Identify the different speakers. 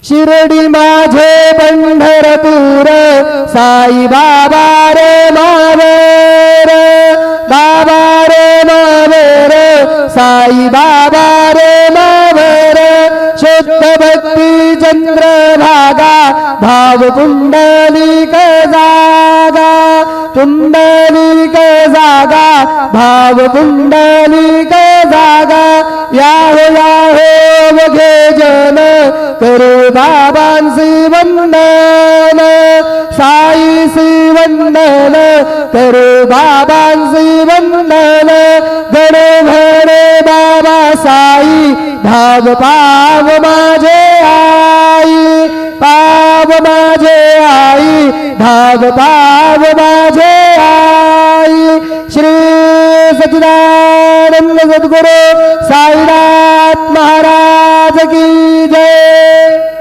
Speaker 1: शिर्डी माझे पंढरपूर साई बाबा रे मावेर बाबा रे मावेर साई बाबा रे मावेर शुद्ध भक्ती चंद्रभागा भाव पुंडलिक जागा पुंडलिक जागा भाव पुंडलिक जागा याहो याहो बघे जन करू बाबांसी वंदन साईसी वंदन करू बाबांसी वंदन गण घरे बाबा साई भाव पाव माझे आई पाव माझे आई भाव पाव माझे आई श्री सच्चिदानंद सद्गुरु